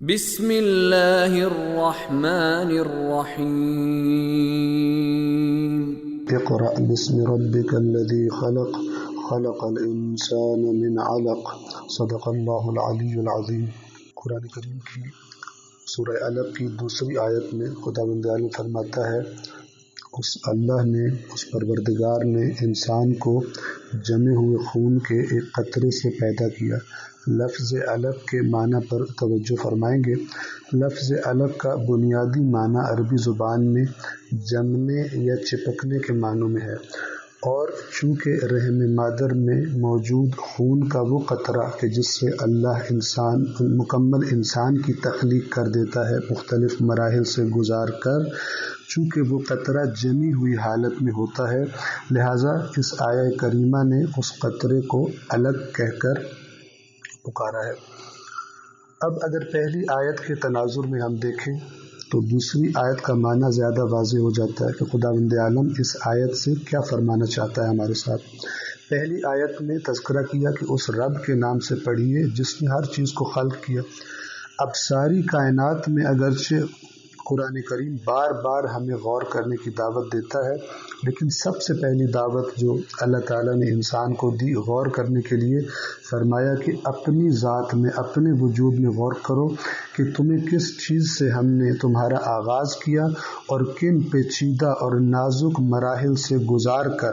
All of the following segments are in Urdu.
بسم اللہ الرحمن الرحیم اقرأ باسم ربک الذی خلق خلق الانسان من علق صدق اللہ العلی العظیم۔ قرآن کریم کی سورہ علق کی دوسری آیت میں خداوند عالم فرماتا ہے اس اللہ نے، اس پروردگار نے انسان کو جمے ہوئے خون کے ایک قطرے سے پیدا کیا۔ لفظ علق کے معنی پر توجہ فرمائیں گے۔ لفظ علق کا بنیادی معنی عربی زبان میں جمنے یا چپکنے کے معنوں میں ہے، اور چونکہ رحم مادر میں موجود خون کا وہ قطرہ کہ جس سے اللہ مکمل انسان کی تخلیق کر دیتا ہے مختلف مراحل سے گزار کر، چونکہ وہ قطرہ جمی ہوئی حالت میں ہوتا ہے، لہٰذا اس آیہ کریمہ نے اس قطرے کو علق کہہ کر پکارا ہے۔ اب اگر پہلی آیت کے تناظر میں ہم دیکھیں تو دوسری آیت کا معنی زیادہ واضح ہو جاتا ہے کہ خداوند عالم اس آیت سے کیا فرمانا چاہتا ہے ہمارے ساتھ۔ پہلی آیت میں تذکرہ کیا کہ اس رب کے نام سے پڑھیے جس نے ہر چیز کو خلق کیا۔ اب ساری کائنات میں اگرچہ قرآن کریم بار بار ہمیں غور کرنے کی دعوت دیتا ہے، لیکن سب سے پہلی دعوت جو اللہ تعالیٰ نے انسان کو دی غور کرنے کے لیے، فرمایا کہ اپنی ذات میں، اپنے وجود میں غور کرو کہ تمہیں کس چیز سے ہم نے تمہارا آغاز کیا اور کن پیچیدہ اور نازک مراحل سے گزار کر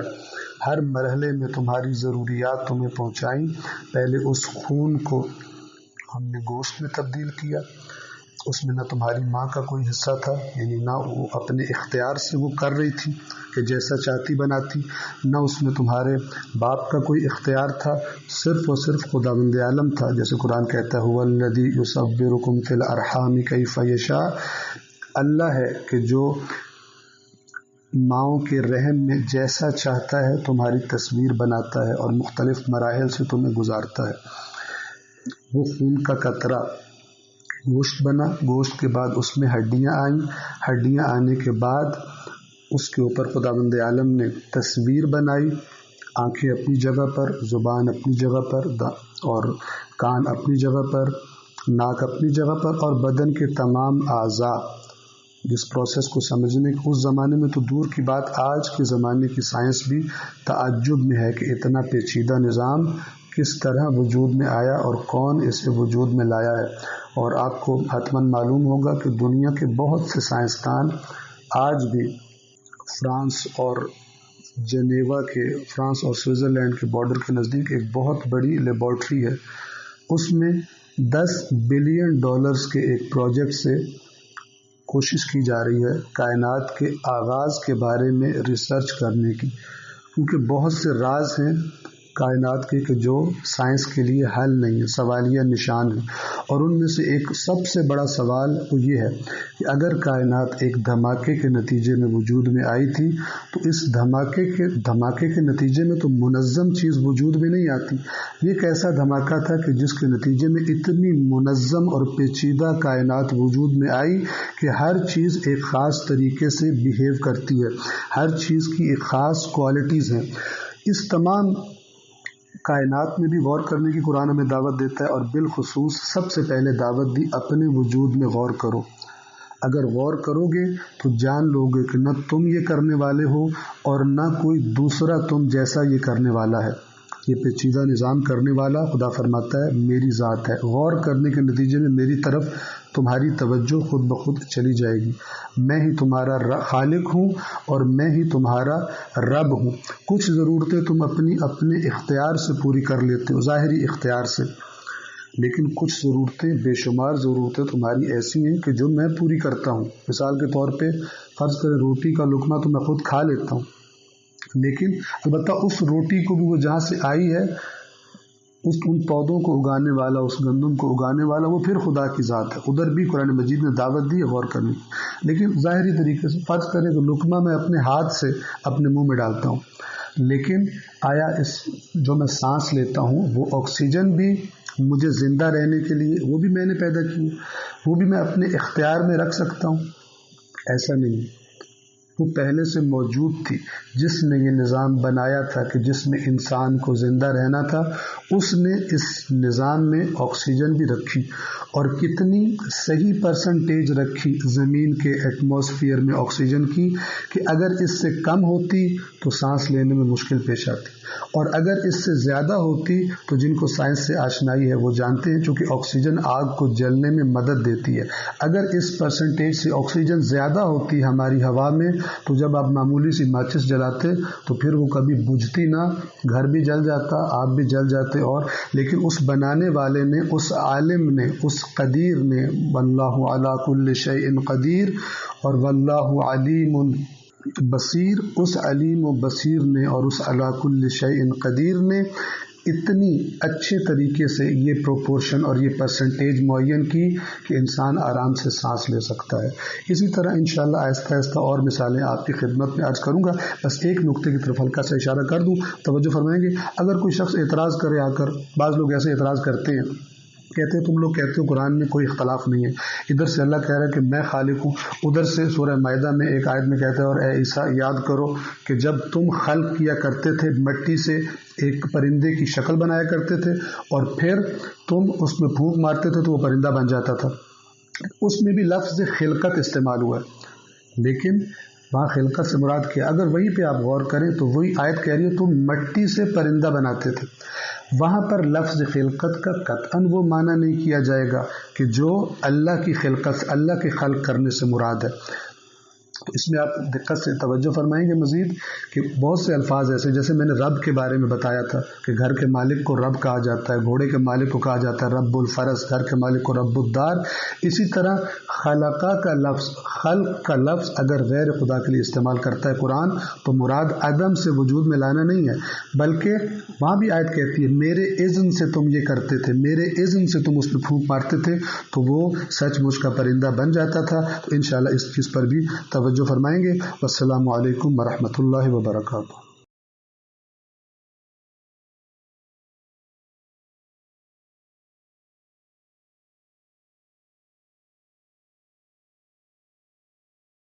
ہر مرحلے میں تمہاری ضروریات تمہیں پہنچائیں۔ پہلے اس خون کو ہم نے گوشت میں تبدیل کیا، اس میں نہ تمہاری ماں کا کوئی حصہ تھا، یعنی نہ وہ اپنے اختیار سے وہ کر رہی تھی کہ جیسا چاہتی بناتی، نہ اس میں تمہارے باپ کا کوئی اختیار تھا، صرف اور صرف خداوند عالم تھا۔ جیسے قرآن کہتا ہے هو الذی یصورکم فی الارحام کیف یشاء، اللہ ہے کہ جو ماؤں کے رحم میں جیسا چاہتا ہے تمہاری تصویر بناتا ہے اور مختلف مراحل سے تمہیں گزارتا ہے۔ وہ خون کا قطرہ گوشت بنا، گوشت کے بعد اس میں ہڈیاں آئیں، ہڈیاں آنے کے بعد اس کے اوپر خداوند عالم نے تصویر بنائی، آنکھیں اپنی جگہ پر، زبان اپنی جگہ پر، اور کان اپنی جگہ پر، ناک اپنی جگہ پر، اور بدن کے تمام اعضاء۔ جس پروسیس کو سمجھنے اس زمانے میں تو دور کی بات، آج کے زمانے کی سائنس بھی تعجب میں ہے کہ اتنا پیچیدہ نظام کس طرح وجود میں آیا اور کون اسے وجود میں لایا ہے۔ اور آپ کو حتماً معلوم ہوگا کہ دنیا کے بہت سے سائنسدان آج بھی فرانس اور سوئٹزرلینڈ کے بارڈر کے نزدیک ایک بہت بڑی لیبارٹری ہے، اس میں $10 بلین کے ایک پروجیکٹ سے کوشش کی جا رہی ہے کائنات کے آغاز کے بارے میں ریسرچ کرنے کی، کیونکہ بہت سے راز ہیں کائنات کے کہ جو سائنس کے لیے حل نہیں ہے، سوالیہ نشان ہیں، اور ان میں سے ایک سب سے بڑا سوال تو یہ ہے کہ اگر کائنات ایک دھماکے کے نتیجے میں وجود میں آئی تھی تو اس دھماکے کے نتیجے میں تو منظم چیز وجود میں نہیں آتی۔ یہ ایک ایسا دھماکہ تھا کہ جس کے نتیجے میں اتنی منظم اور پیچیدہ کائنات وجود میں آئی کہ ہر چیز ایک خاص طریقے سے بیہیو کرتی ہے، ہر چیز کی ایک خاص کوالٹیز ہیں۔ اس تمام کائنات میں بھی غور کرنے کی قرآن ہمیں دعوت دیتا ہے، اور بالخصوص سب سے پہلے دعوت دی اپنے وجود میں غور کرو۔ اگر غور کرو گے تو جان لو گے کہ نہ تم یہ کرنے والے ہو اور نہ کوئی دوسرا تم جیسا یہ کرنے والا ہے۔ یہ پیچیدہ نظام کرنے والا خدا فرماتا ہے میری ذات ہے۔ غور کرنے کے نتیجے میں میری طرف تمہاری توجہ خود بخود چلی جائے گی۔ میں ہی تمہارا خالق ہوں اور میں ہی تمہارا رب ہوں۔ کچھ ضرورتیں تم اپنے اختیار سے پوری کر لیتے ہو، ظاہری اختیار سے، لیکن کچھ ضرورتیں، بے شمار ضرورتیں تمہاری ایسی ہیں کہ جو میں پوری کرتا ہوں۔ مثال کے طور پہ فرض کریں روٹی کا لقمہ تو میں خود کھا لیتا ہوں، لیکن البتہ اس روٹی کو بھی وہ جہاں سے آئی ہے، ان پودوں کو اگانے والا، اس گندم کو اگانے والا، وہ پھر خدا کی ذات ہے۔ ادھر بھی قرآن مجید نے دعوت دی ہے غور کرنے کی، لیکن ظاہری طریقے سے فرض کریں کہ لقمہ میں اپنے ہاتھ سے اپنے منہ میں ڈالتا ہوں، لیکن آیا اس جو میں سانس لیتا ہوں وہ آکسیجن بھی مجھے زندہ رہنے کے لیے وہ بھی میں نے پیدا کی، وہ بھی میں اپنے اختیار میں رکھ سکتا ہوں؟ ایسا نہیں۔ وہ پہلے سے موجود تھی، جس نے یہ نظام بنایا تھا کہ جس میں انسان کو زندہ رہنا تھا، اس نے اس نظام میں آکسیجن بھی رکھی، اور کتنی صحیح پرسنٹیج رکھی زمین کے ایٹماسفیئر میں آکسیجن کی کہ اگر اس سے کم ہوتی تو سانس لینے میں مشکل پیش آتی، اور اگر اس سے زیادہ ہوتی تو جن کو سائنس سے آشنائی ہے وہ جانتے ہیں چونکہ آکسیجن آگ کو جلنے میں مدد دیتی ہے، اگر اس پرسنٹیج سے آکسیجن زیادہ ہوتی ہماری ہوا میں تو جب آپ معمولی سی ماچس جلاتے تو پھر وہ کبھی بجھتی نہ، گھر بھی جل جاتا، آپ بھی جل جاتے، اور لیکن اس بنانے والے نے، اس عالم نے، اس قدیر نے، واللہ علی کل شیء قدیر اور واللہ علیم بصیر، اس علیم و بصیر نے اور اس علی کل شیء قدیر نے اتنی اچھے طریقے سے یہ پروپورشن اور یہ پرسنٹیج معین کی کہ انسان آرام سے سانس لے سکتا ہے۔ اسی طرح انشاءاللہ آہستہ آہستہ اور مثالیں آپ کی خدمت میں عرض کروں گا، بس ایک نقطے کی طرف ہلکا سا اشارہ کر دوں، توجہ فرمائیں گے۔ اگر کوئی شخص اعتراض کرے آ کر، بعض لوگ ایسے اعتراض کرتے ہیں، کہتے ہیں تم لوگ کہتے ہو قرآن میں کوئی اختلاف نہیں ہے، ادھر سے اللہ کہہ رہا ہے کہ میں خالق ہوں، ادھر سے سورہ مائدہ میں ایک آیت میں کہتا ہے اور اے عیسیٰ یاد کرو کہ جب تم خلق کیا کرتے تھے مٹی سے، ایک پرندے کی شکل بنایا کرتے تھے اور پھر تم اس میں پھونک مارتے تھے تو وہ پرندہ بن جاتا تھا، اس میں بھی لفظ خلقت استعمال ہوا ہے، لیکن وہاں خلقت سے مراد کیا؟ اگر وہیں پہ آپ غور کریں تو وہی آیت کہہ رہی ہے تم مٹی سے پرندہ بناتے تھے، وہاں پر لفظ خلقت کا قطعاً وہ معنی نہیں کیا جائے گا کہ جو اللہ کی خلقت، اللہ کے خلق کرنے سے مراد ہے۔ تو اس میں آپ دقت سے توجہ فرمائیں گے مزید کہ بہت سے الفاظ ایسے، جیسے میں نے رب کے بارے میں بتایا تھا کہ گھر کے مالک کو رب کہا جاتا ہے، گھوڑے کے مالک کو کہا جاتا ہے رب الفرس، گھر کے مالک کو رب الدار، اسی طرح خلقہ کا لفظ، خلق کا لفظ اگر غیر خدا کے لیے استعمال کرتا ہے قرآن تو مراد عدم سے وجود میں لانا نہیں ہے، بلکہ وہاں بھی آیت کہتی ہے میرے اذن سے تم یہ کرتے تھے، میرے اذن سے تم اس پہ پھونک مارتے تھے تو وہ سچ مچ کا پرندہ بن جاتا تھا۔ تو انشاءاللہ اس چیز پر بھی توجہ فرمائیں گے۔ والسلام علیکم ورحمۃ اللہ وبرکاتہ۔